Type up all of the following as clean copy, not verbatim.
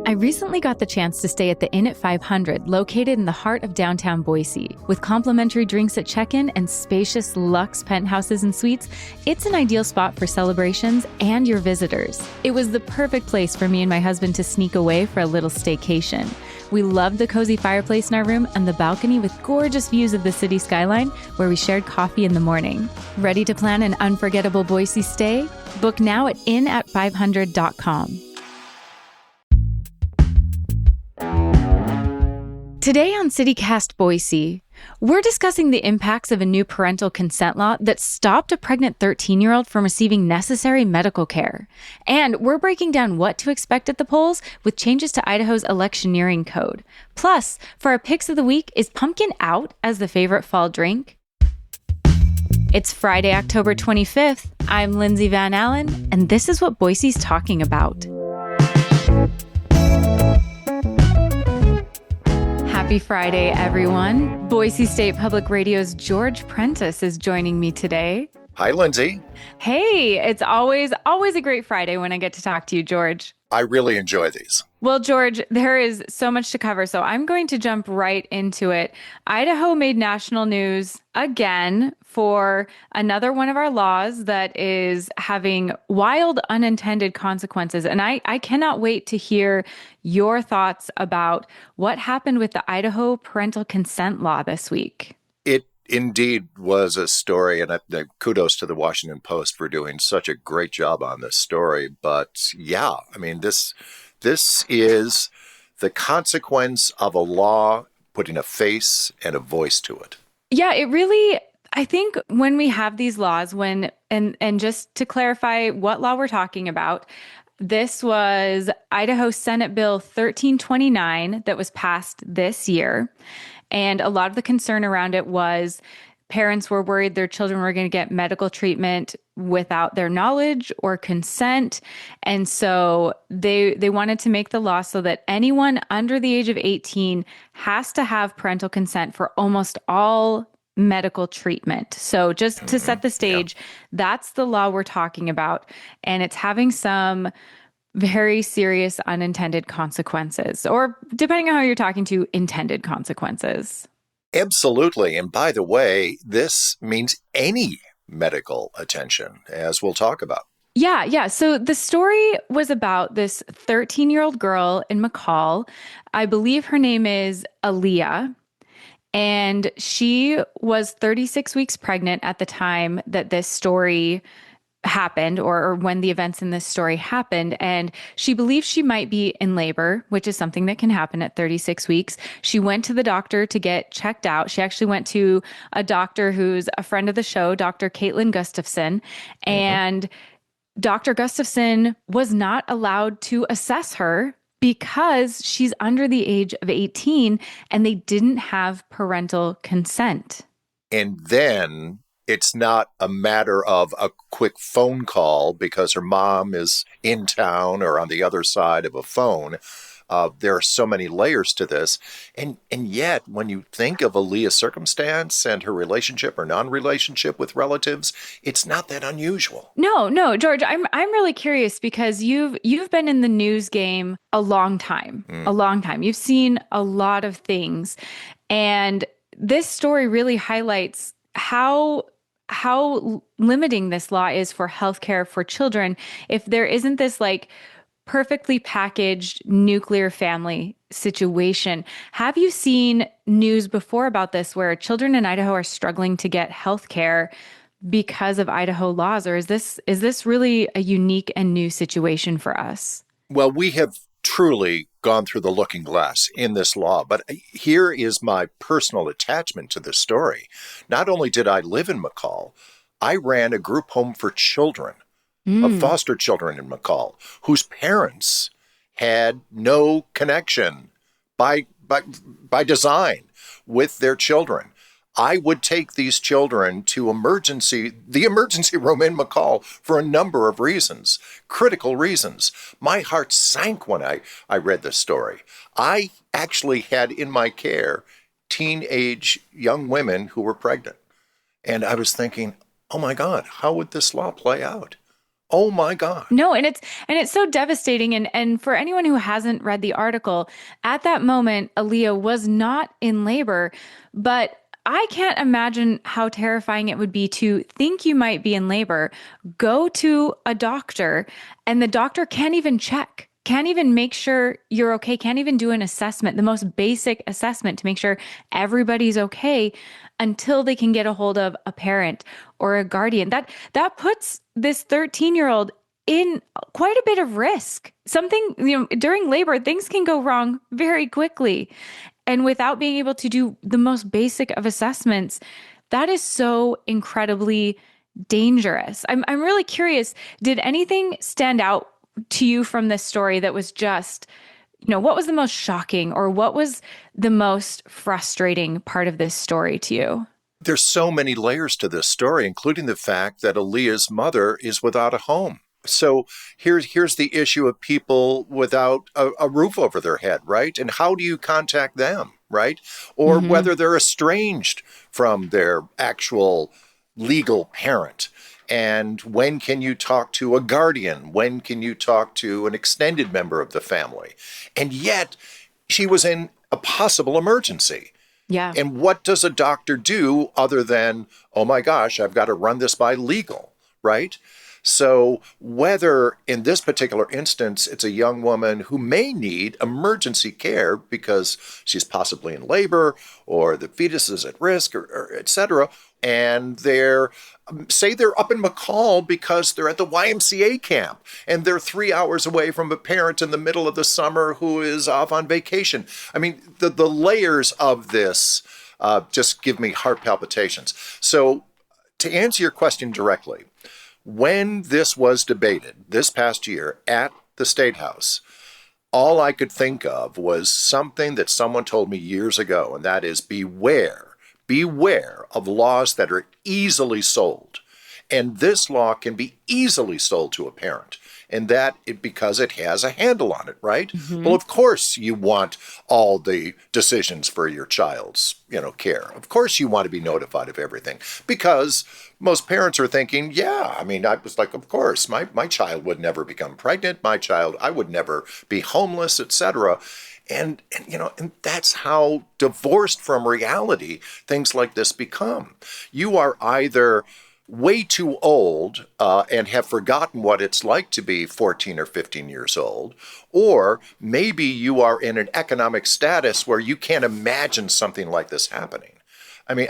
I recently got the chance to stay at the Inn at 500, located in the heart of downtown Boise. With complimentary drinks at check-in and spacious luxe penthouses and suites, it's an ideal spot for celebrations and your visitors. It was the perfect place for me and my husband to sneak away for a little staycation. We loved the cozy fireplace in our room and the balcony with gorgeous views of the city skyline, where we shared coffee in the morning. Ready to plan an unforgettable Boise stay? Book now at inat500.com. Today on CityCast Boise, we're discussing the impacts of a new parental consent law that stopped a pregnant 13-year-old from receiving necessary medical care. And we're breaking down what to expect at the polls with changes to Idaho's electioneering code. Plus, for our picks of the week, is pumpkin out as the favorite fall drink? It's Friday, October 25th. I'm Lindsay Van Allen, and this is what Boise's talking about. Happy Friday, everyone. Boise State Public Radio's George Prentice is joining me today. Hi, Lindsay. Hey, it's always a great Friday when I get to talk to you, George. I really enjoy these. Well, George, there is so much to cover, so I'm going to jump right into it. Idaho made national news again for another one of our laws that is having wild unintended consequences. And I cannot wait to hear your thoughts about what happened with the Idaho parental consent law this week. It indeed was a story, and kudos to the Washington Post for doing such a great job on this story. But yeah, I mean, this is the consequence of a law putting a face and a voice to it. Yeah, it really, I think when we have these laws, and just to clarify what law we're talking about, this was Idaho Senate Bill 1329 that was passed this year. And a lot of the concern around it was parents were worried their children were going to get medical treatment without their knowledge or consent. And so they wanted to make the law so that anyone under the age of 18 has to have parental consent for almost all medical treatment. So just to set the stage, That's the law we're talking about. And it's having some very serious unintended consequences, or depending on how you're talking to, intended consequences. Absolutely. And by the way, this means any medical attention, as we'll talk about. Yeah. So the story was about this 13-year-old girl in McCall. I believe her name is Aaliyah. And she was 36 weeks pregnant at the time that this story happened, or when the events in this story happened. And she believed she might be in labor, which is something that can happen at 36 weeks. She went to the doctor to get checked out. She actually went to a doctor who's a friend of the show, Dr. Caitlin Gustafson. And Dr. Gustafson was not allowed to assess her because she's under the age of 18 and they didn't have parental consent. And then it's not a matter of a quick phone call because her mom is in town or on the other side of a phone. There are so many layers to this. And yet, when you think of Aaliyah's circumstance and her relationship or non-relationship with relatives, it's not that unusual. No, George, I'm really curious because you've been in the news game a long time. You've seen a lot of things. And this story really highlights how limiting this law is for healthcare for children if there isn't this perfectly packaged nuclear family situation. Have you seen news before about this where children in Idaho are struggling to get healthcare because of Idaho laws, or is this really a unique and new situation for us? Well, we have truly gone through the looking glass in this law, but here is my personal attachment to this story. Not only did I live in McCall, I ran a group home for children, of foster children in McCall, whose parents had no connection by design with their children. I would take these children to the emergency room in McCall for a number of reasons, critical reasons. My heart sank when I read this story. I actually had in my care teenage young women who were pregnant. And I was thinking, oh my God, how would this law play out? Oh my God. No, and it's so devastating. And for anyone who hasn't read the article, at that moment, Aaliyah was not in labor, but I can't imagine how terrifying it would be to think you might be in labor, go to a doctor, and the doctor can't even check, can't even make sure you're okay, can't even do an assessment, the most basic assessment to make sure everybody's okay until they can get a hold of a parent or a guardian. That puts this 13-year-old in quite a bit of risk. Something, during labor, things can go wrong very quickly. And without being able to do the most basic of assessments, that is so incredibly dangerous. I'm really curious, did anything stand out to you from this story that was just, what was the most shocking or what was the most frustrating part of this story to you? There's so many layers to this story, including the fact that Aaliyah's mother is without a home. So here's the issue of people without a roof over their head, right? And how do you contact them, right? Or Hmm. whether they're estranged from their actual legal parent. And when can you talk to a guardian? When can you talk to an extended member of the family? And yet, she was in a possible emergency. Yeah. And what does a doctor do other than, oh my gosh, I've got to run this by legal, right? So, whether in this particular instance it's a young woman who may need emergency care because she's possibly in labor or the fetus is at risk or et cetera, and they're say they're up in McCall because they're at the YMCA camp and they're 3 hours away from a parent in the middle of the summer who is off on vacation. I mean, the layers of this just give me heart palpitations. So, to answer your question directly, when this was debated this past year at the State House, all I could think of was something that someone told me years ago, and that is beware of laws that are easily sold. And this law can be easily sold to a parent. And that because it has a handle on it, right? Well, Hmm. of course you want all the decisions for your child's, care. Of course you want to be notified of everything because most parents are thinking, yeah, I mean, I was like, of course, my child would never become pregnant. I would never be homeless, etc. And that's how divorced from reality things like this become. You are either way too old and have forgotten what it's like to be 14 or 15 years old, or maybe you are in an economic status where you can't imagine something like this happening. I mean,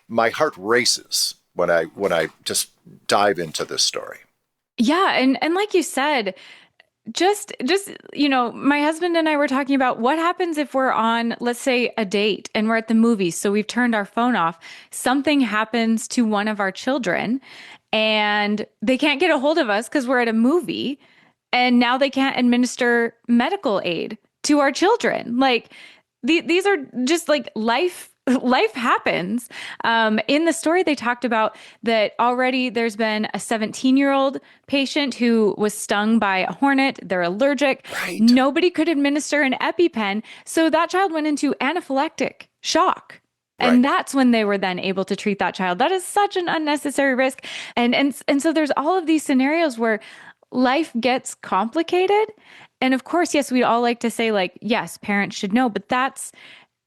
my heart races when I just dive into this story. Yeah, and like you said, just my husband and I were talking about what happens if we're on, let's say, a date and we're at the movies, so we've turned our phone off. Something happens to one of our children and they can't get a hold of us because we're at a movie, and now they can't administer medical aid to our children. Like these are just like life happens. In the story, they talked about that already there's been a 17-year-old patient who was stung by a hornet. They're allergic. Right, Nobody could administer an EpiPen. So that child went into anaphylactic shock. And right. that's when they were then able to treat that child. That is such an unnecessary risk. And so there's all of these scenarios where life gets complicated. And of course, yes, we all like to say, like, yes, parents should know, but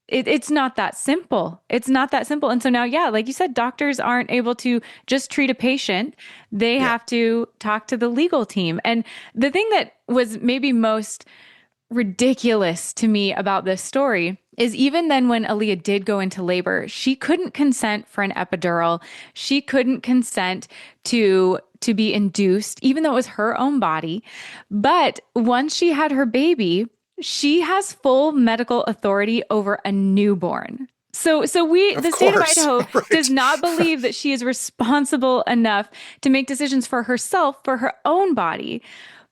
it's not that simple. It's not that simple. And so now, yeah, like you said, doctors aren't able to just treat a patient. They Yeah. have to talk to the legal team. And the thing that was maybe most ridiculous to me about this story is even then when Aaliyah did go into labor, she couldn't consent for an epidural. She couldn't consent to be induced, even though it was her own body. But once she had her baby, she has full medical authority over a newborn. So Of the state of course. Idaho does Right. not believe that she is responsible enough to make decisions for herself, for her own body.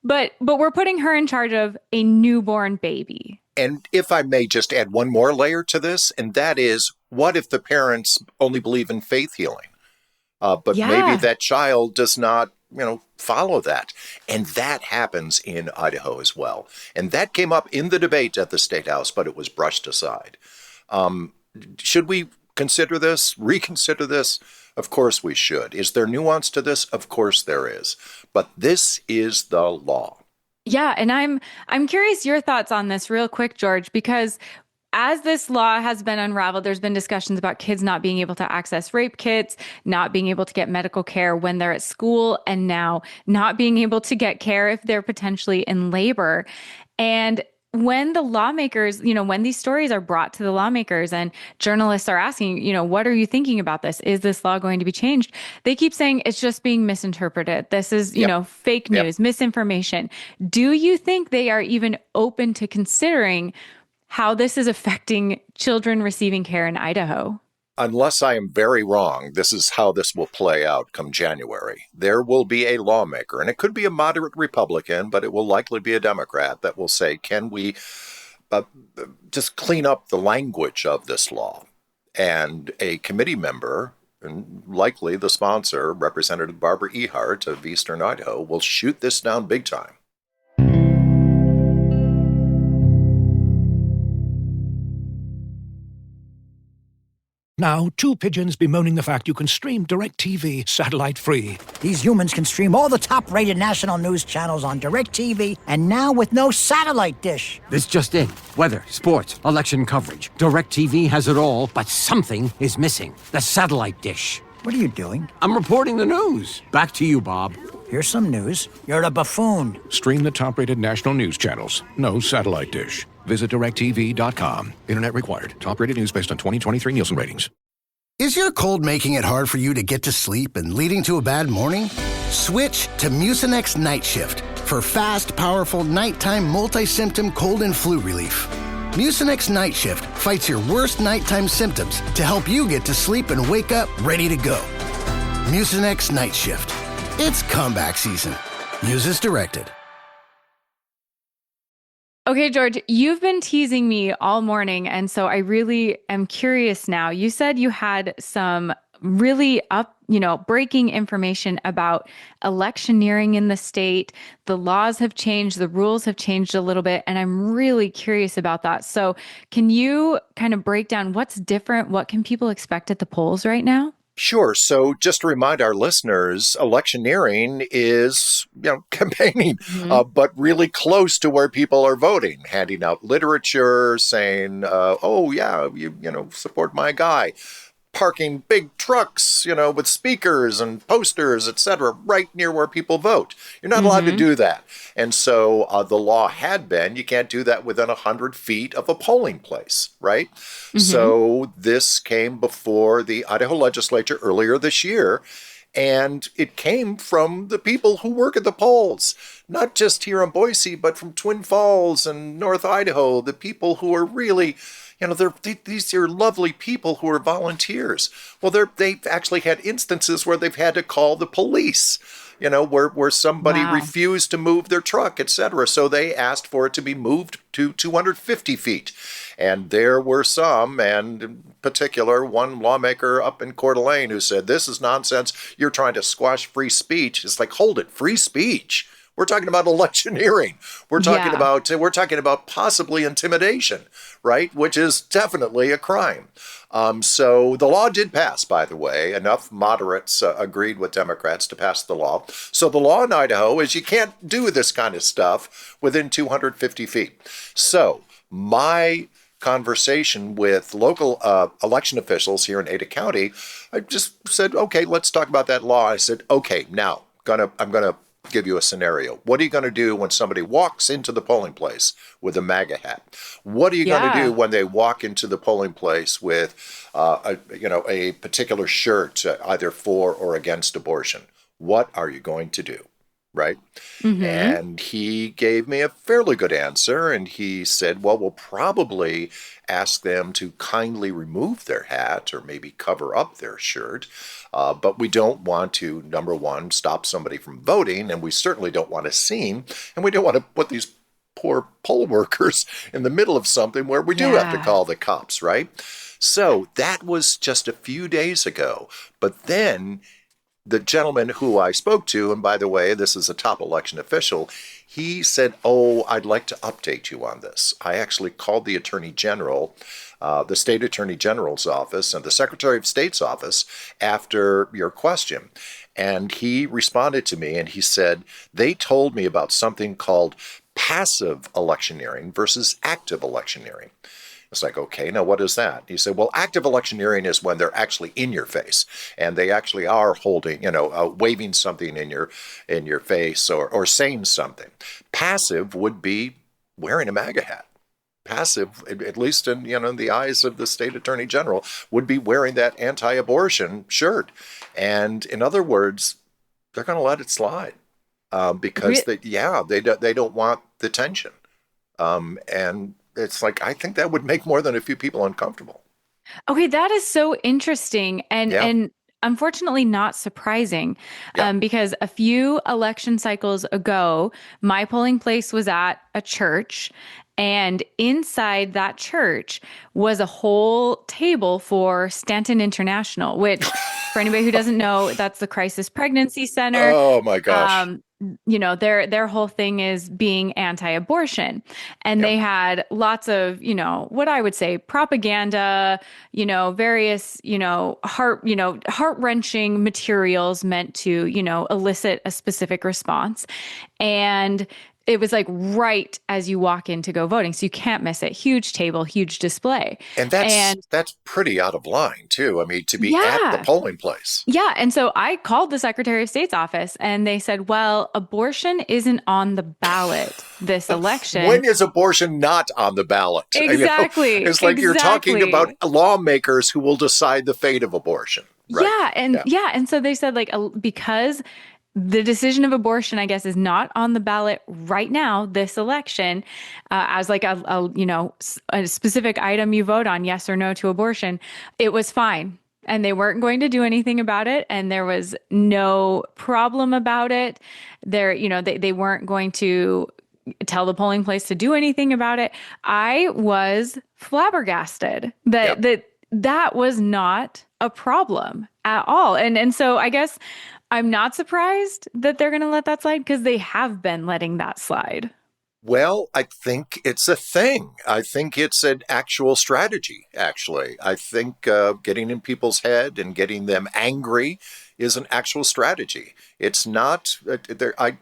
But we're putting her in charge of a newborn baby. And if I may just add one more layer to this, and that is, what if the parents only believe in faith healing? But maybe Yeah. that child does not, follow that. And that happens in Idaho as well. And that came up in the debate at the State House, but it was brushed aside. Um, should we consider this, reconsider this? Of course we should. Is there nuance to this? Of course there is. But this is the law. Yeah, and I'm curious your thoughts on this real quick, George, because as this law has been unraveled, there's been discussions about kids not being able to access rape kits, not being able to get medical care when they're at school, and now not being able to get care if they're potentially in labor. And when the lawmakers, when these stories are brought to the lawmakers and journalists are asking, what are you thinking about this? Is this law going to be changed? They keep saying it's just being misinterpreted. This is, Yep. fake Yep. news, misinformation. Do you think they are even open to considering how this is affecting children receiving care in Idaho? Unless I am very wrong, this is how this will play out come January. There will be a lawmaker, and it could be a moderate Republican, but it will likely be a Democrat, that will say, can we uh, just clean up the language of this law? And a committee member, and likely the sponsor, Representative Barbara Ehart of Eastern Idaho, will shoot this down big time. Now, two pigeons bemoaning the fact you can stream DirecTV satellite-free. These humans can stream all the top-rated national news channels on DirecTV, and now with no satellite dish. This just in. Weather, sports, election coverage. DirecTV has it all, but something is missing. The satellite dish. What are you doing? I'm reporting the news. Back to you, Bob. Here's some news. You're a buffoon. Stream the top-rated national news channels. No satellite dish. Visit directtv.com. Internet required. Top-rated news based on 2023 Nielsen ratings. Is your cold making it hard for you to get to sleep and leading to a bad morning? Switch to Mucinex Night Shift for fast, powerful nighttime multi-symptom cold and flu relief. Mucinex Night Shift fights your worst nighttime symptoms to help you get to sleep and wake up ready to go. Mucinex Night Shift. It's comeback season. Use as directed. Okay, George, you've been teasing me all morning, and so I really am curious now. You said you had some really breaking information about electioneering in the state. The laws have changed, the rules have changed a little bit, and I'm really curious about that. So can you kind of break down what's different? What can people expect at the polls right now? Sure. So just to remind our listeners, electioneering is, campaigning, but really close to where people are voting, handing out literature, saying, oh, yeah, support my guy. Parking big trucks, with speakers and posters, etc., right near where people vote. You're not allowed to do that. And so the law had been, you can't do that within 100 feet of a polling place, right? So this came before the Idaho legislature earlier this year. And it came from the people who work at the polls, not just here in Boise, but from Twin Falls and North Idaho, the people who are really, these are lovely people who are volunteers. Well, they've actually had instances where they've had to call the police, where somebody refused to move their truck, etc. So they asked for it to be moved to 250 feet. And there were some, and in particular, one lawmaker up in Coeur d'Alene who said, this is nonsense. You're trying to squash free speech. It's like, hold it, free speech. We're talking about electioneering. We're talking about possibly intimidation, right? Which is definitely a crime. So the law did pass, by the way. Enough moderates agreed with Democrats to pass the law. So the law in Idaho is you can't do this kind of stuff within 250 feet. So my conversation with local election officials here in Ada County, I just said, okay, let's talk about that law. I said, okay, now I'm gonna give you a scenario. What are you going to do when somebody walks into the polling place with a MAGA hat? What are you going to do when they walk into the polling place with a particular shirt either for or against abortion? What are you going to do? Right? And he gave me a fairly good answer. And he said, well, we'll probably ask them to kindly remove their hat or maybe cover up their shirt. But we don't want to, number one, stop somebody from voting. And we certainly don't want a scene. And we don't want to put these poor poll workers in the middle of something where we do have to call the cops, right? So that was just a few days ago. But then the gentleman who I spoke to, and by the way, this is a top election official, he said, "Oh, I'd like to update you on this. I actually called the Attorney General, the State Attorney General's office, and the Secretary of State's office after your question." And he responded to me and he said, they told me about something called passive electioneering versus active electioneering. It's like, okay, now what is that? He said, well, active electioneering is when they're actually in your face and they actually are holding, waving something in your face or saying something. Passive would be wearing a MAGA hat. Passive, at least in the eyes of the state attorney general, would be wearing that anti-abortion shirt. And in other words, they're going to let it slide because they don't want the tension. And it's like, I think that would make more than a few people uncomfortable. Okay, that is so interesting and unfortunately not surprising because a few election cycles ago, my polling place was at a church. And inside that church was a whole table for Stanton International, which, for anybody who doesn't know, that's the Crisis Pregnancy Center. Oh my gosh. Their whole thing is being anti-abortion. And they had lots of, what I would say propaganda, various, heart-wrenching materials meant to, elicit a specific response. And it was like right as you walk in to go voting. So you can't miss it. Huge table, huge display. And that's pretty out of line too. I mean, to be at the polling place. Yeah. And so I called the Secretary of State's office and they said, well, abortion isn't on the ballot this election. When is abortion not on the ballot? Exactly. It's like you're talking about lawmakers who will decide the fate of abortion. Right? Yeah. And so they said because the decision of abortion, I guess, is not on the ballot right now, this election, as like a specific item you vote on, yes or no to abortion. It was fine. And they weren't going to do anything about it. And there was no problem about it. They weren't going to tell the polling place to do anything about it. I was flabbergasted that was not a problem at all. And so I guess I'm not surprised that they're going to let that slide because they have been letting that slide. Well, I think it's a thing. I think it's an actual strategy, actually. I think getting in people's head and getting them angry is an actual strategy. It's not, I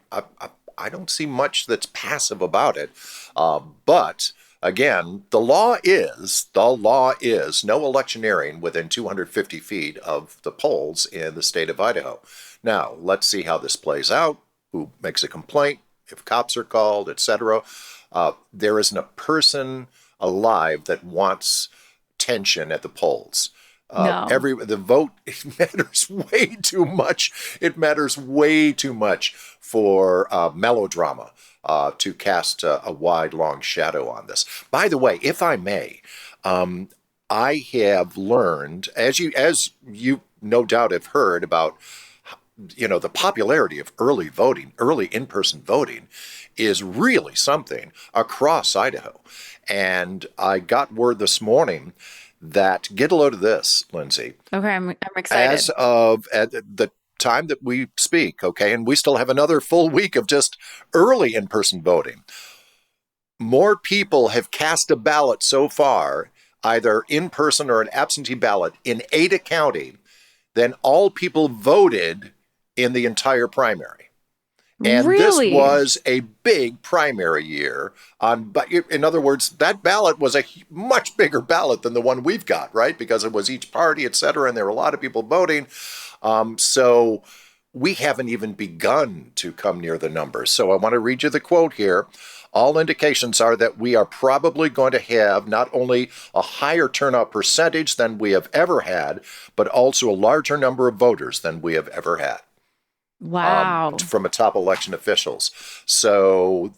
don't see much that's passive about it. But again, the law is no electioneering within 250 feet of the polls in the state of Idaho. Now, let's see how this plays out, who makes a complaint, if cops are called, etc. There isn't a person alive that wants tension at the polls. No. The vote, it matters way too much. It matters way too much for melodrama to cast a wide, long shadow on this. By the way, if I may, I have learned, as you no doubt have heard about, the popularity of early voting, early in-person voting is really something across Idaho. And I got word this morning that, get a load of this, Lindsay. Okay, I'm excited. As of at the time that we speak, okay, and we still have another full week of just early in-person voting, more people have cast a ballot so far, either in person or an absentee ballot, in Ada County than all people voted in the entire primary. And really? This was a big primary year. But in other words, that ballot was a much bigger ballot than the one we've got, right? Because it was each party, et cetera, and there were a lot of people voting. So we haven't even begun to come near the numbers. So I want to read you the quote here. All indications are that we are probably going to have not only a higher turnout percentage than we have ever had, but also a larger number of voters than we have ever had. Wow. From a top election officials. So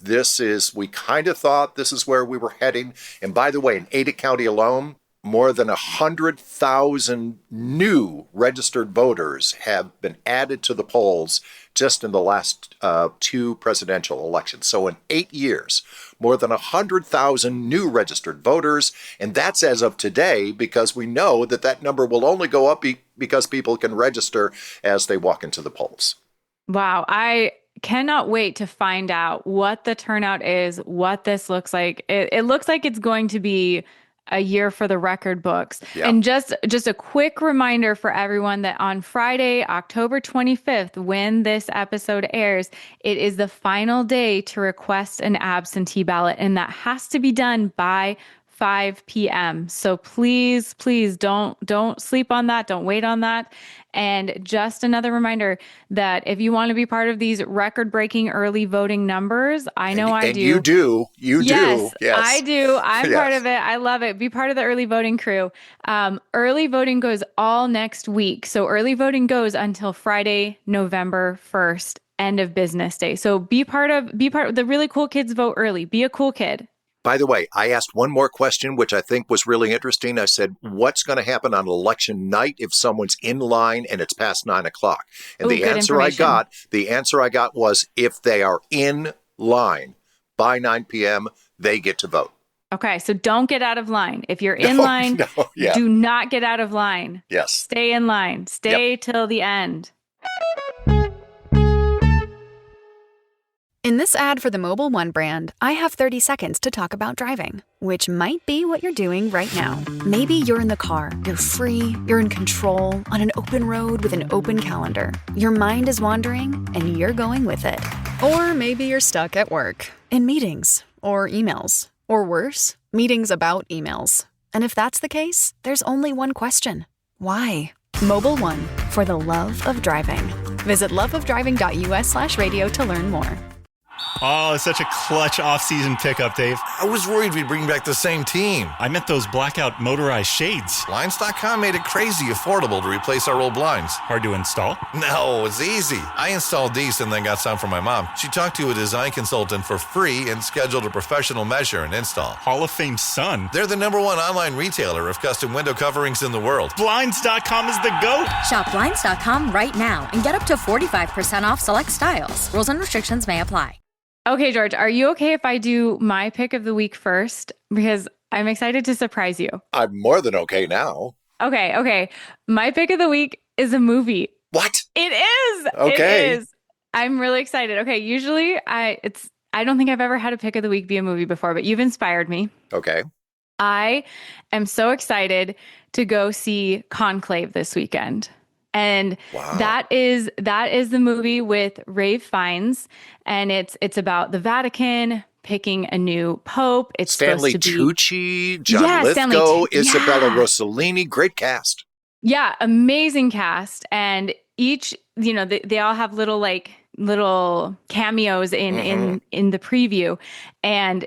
we kind of thought this is where we were heading. And by the way, in Ada County alone, more than 100,000 new registered voters have been added to the polls just in the last two presidential elections. So in 8 years, more than 100,000 new registered voters. And that's as of today, because we know that that number will only go up because people can register as they walk into the polls. Wow. I cannot wait to find out what the turnout is, what this looks like. It looks like it's going to be a year for the record books. Yeah. And just a quick reminder for everyone that on Friday, October 25th, when this episode airs, it is the final day to request an absentee ballot, and that has to be done by 5 p.m. So please, please don't sleep on that. Don't wait on that. And just another reminder that if you want to be part of these record-breaking early voting numbers, I know I do. You do. Yes, Yes, I do. I'm Yes. part of it. I love it. Be part of the early voting crew. Early voting goes all next week. So early voting goes until Friday, November 1st, end of business day. So be part of the really cool kids vote early. Be a cool kid. By the way, I asked one more question, which I think was really interesting. I said, what's going to happen on election night if someone's in line and it's past 9 o'clock? And the answer I got was, if they are in line by 9 p.m., they get to vote. Okay, so don't get out of line. If you're in line, do not get out of line. Yes. Stay in line. Stay till the end. In this ad for the Mobile One brand, I have 30 seconds to talk about driving, which might be what you're doing right now. Maybe you're in the car, you're free, you're in control, on an open road with an open calendar. Your mind is wandering, and you're going with it. Or maybe you're stuck at work, in meetings, or emails, or worse, meetings about emails. And if that's the case, there's only one question. Why? Mobile One, for the love of driving. Visit loveofdriving.us/radio to learn more. Oh, it's such a clutch off-season pickup, Dave. I was worried we'd bring back the same team. I meant those blackout motorized shades. Blinds.com made it crazy affordable to replace our old blinds. Hard to install? No, it's easy. I installed these and then got some for my mom. She talked to a design consultant for free and scheduled a professional measure and install. Hall of Fame son. They're the #1 online retailer of custom window coverings in the world. Blinds.com is the GOAT. Shop Blinds.com right now and get up to 45% off select styles. Rules and restrictions may apply. Okay, George, are you okay if I do my pick of the week first? Because I'm excited to surprise you. I'm more than okay now. Okay. My pick of the week is a movie. What? It is. Okay. It is. I'm really excited. Okay, usually I don't think I've ever had a pick of the week be a movie before, but you've inspired me. Okay. I am so excited to go see Conclave this weekend. And wow. that is the movie with Ralph Fiennes, and it's about the Vatican picking a new pope. It's Stanley supposed to be Tucci, John Lithgow, Isabella Rossellini, great cast. Yeah, amazing cast, and each they all have little cameos in the preview, and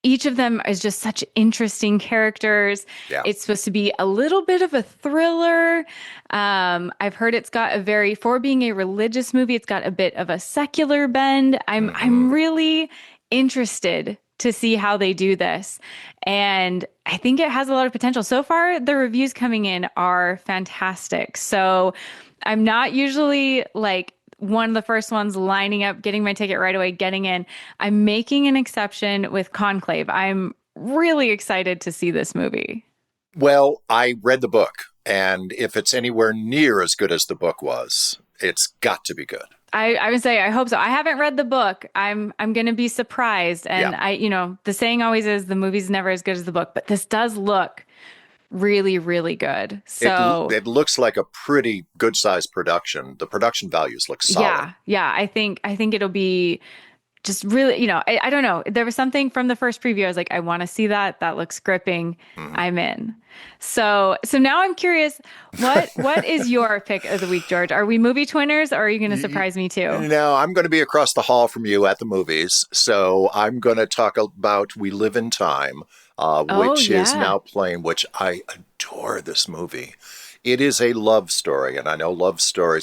each of them is just such interesting characters. Yeah. It's supposed to be a little bit of a thriller. I've heard it's got for being a religious movie, it's got a bit of a secular bend. I'm really interested to see how they do this. And I think it has a lot of potential. So far, the reviews coming in are fantastic. So I'm not usually one of the first ones lining up, getting my ticket right away, getting in. I'm making an exception with Conclave. I'm really excited to see this movie. Well, I read the book, and if it's anywhere near as good as the book was, it's got to be good. I would say I hope so. I haven't read the book. I'm going to be surprised. And the saying always is the movie's never as good as the book, but this does look really, really good. So it looks like a pretty good sized production. The production values look solid. Yeah. I think it'll be just really, I don't know. There was something from the first preview. I was like, I want to see that. That looks gripping. I'm in. So now I'm curious, what is your pick of the week, George? Are we movie twinners, or are you going to surprise me too? No, I'm going to be across the hall from you at the movies. So I'm going to talk about We Live in Time, which is now playing, which I adore this movie. It is a love story, and I know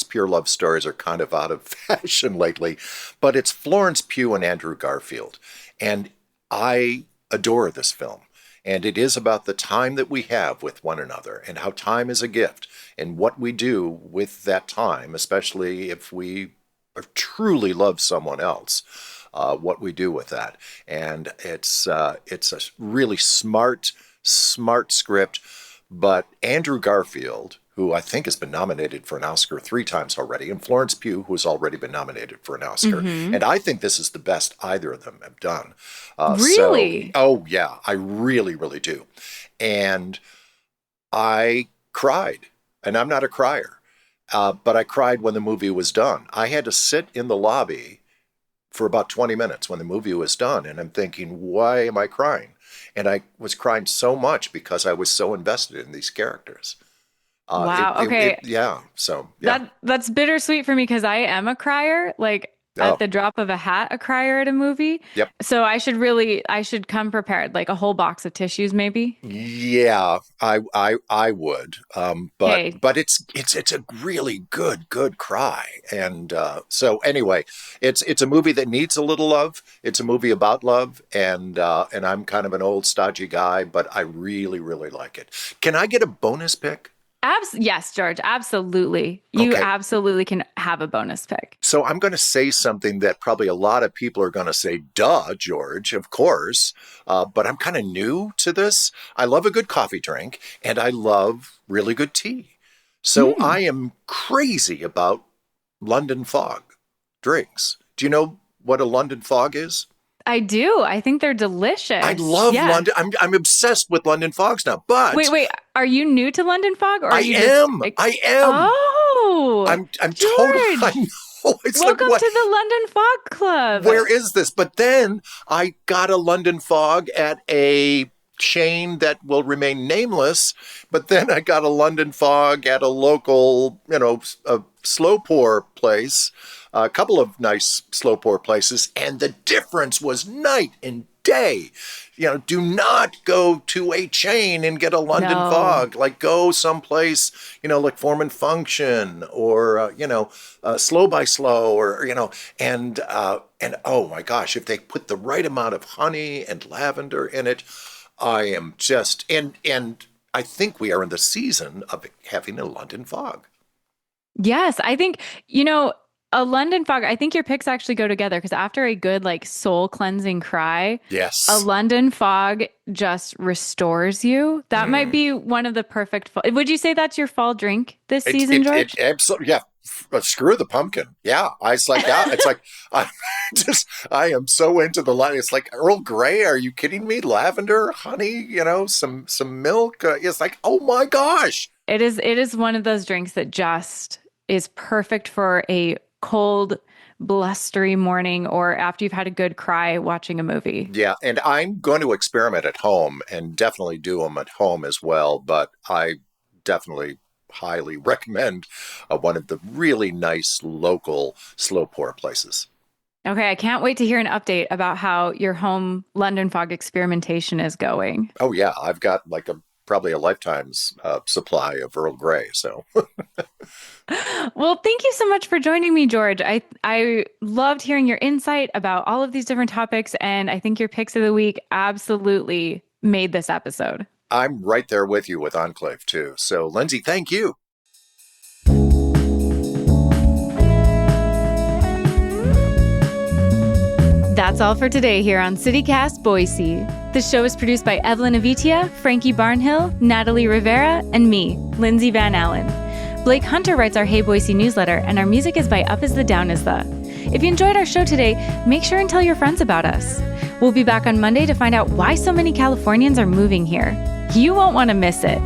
pure love stories are kind of out of fashion lately, but it's Florence Pugh and Andrew Garfield. And I adore this film. And it is about the time that we have with one another and how time is a gift and what we do with that time, especially if we truly love someone else. what we do with that. And it's a really smart script. But Andrew Garfield, who I think has been nominated for an Oscar 3 times already, and Florence Pugh, who's already been nominated for an Oscar. And I think this is the best either of them have done. Really? Oh, yeah, I really, really do. And I cried, and I'm not a crier, but I cried when the movie was done. I had to sit in the lobby for about 20 minutes when the movie was done, and I'm thinking, why am I crying? And I was crying so much because I was so invested in these characters. Wow. Okay. So, yeah. That's bittersweet for me because I am a crier. Like at the drop of a hat, a crier at a movie. Yep. So I should come prepared, like a whole box of tissues, maybe. Yeah, I would. But it's a really good cry. And so anyway, it's a movie that needs a little love. It's a movie about love, and I'm kind of an old stodgy guy, but I really, really like it. Can I get a bonus pick? Yes, George, absolutely. You absolutely can have a bonus pick. So I'm going to say something that probably a lot of people are going to say, duh, George, of course. But I'm kind of new to this. I love a good coffee drink, and I love really good tea. So I am crazy about London Fog drinks. Do you know what a London Fog is? I do. I think they're delicious. I love London. I'm obsessed with London Fogs now. But wait. Are you new to London Fog? Or I am. Oh, I'm George. totally. I know. It's Welcome like, to the London Fog Club. Where is this? But then I got a London Fog at a chain that will remain nameless. But then I got a London Fog at a local, a slow pour place. A couple of nice slow pour places, and the difference was night and day. Do not go to a chain and get a London Fog. Like go someplace, like Form and Function or Slow by Slow or and oh my gosh, if they put the right amount of honey and lavender in it, I am just and I think we are in the season of having a London Fog. Yes, I think a London Fog, I think your picks actually go together because after a good soul cleansing cry, yes, a London Fog just restores you. That might be one of the perfect would you say that's your fall drink this season, George? Absolutely, yeah. Screw the pumpkin. Yeah, it's like I am so into the line. It's like Earl Grey. Are you kidding me? Lavender, honey, some milk. It's like, oh my gosh. It is one of those drinks that just is perfect for a cold, blustery morning or after you've had a good cry watching a movie. Yeah, and I'm going to experiment at home and definitely do them at home as well, but I definitely highly recommend one of the really nice local slow pour places. Okay, I can't wait to hear an update about how your home London Fog experimentation is going. Oh yeah, I've got probably a lifetime's supply of Earl Grey. So, well, thank you so much for joining me, George. I loved hearing your insight about all of these different topics, and I think your picks of the week absolutely made this episode. I'm right there with you with Enclave too. So, Lindsay, thank you. That's all for today here on CityCast Boise. The show is produced by Evelyn Avitia, Frankie Barnhill, Natalie Rivera, and me, Lindsay Van Allen. Blake Hunter writes our Hey Boise newsletter, and our music is by Up As The Down As The. If you enjoyed our show today, make sure and tell your friends about us. We'll be back on Monday to find out why so many Californians are moving here. You won't want to miss it.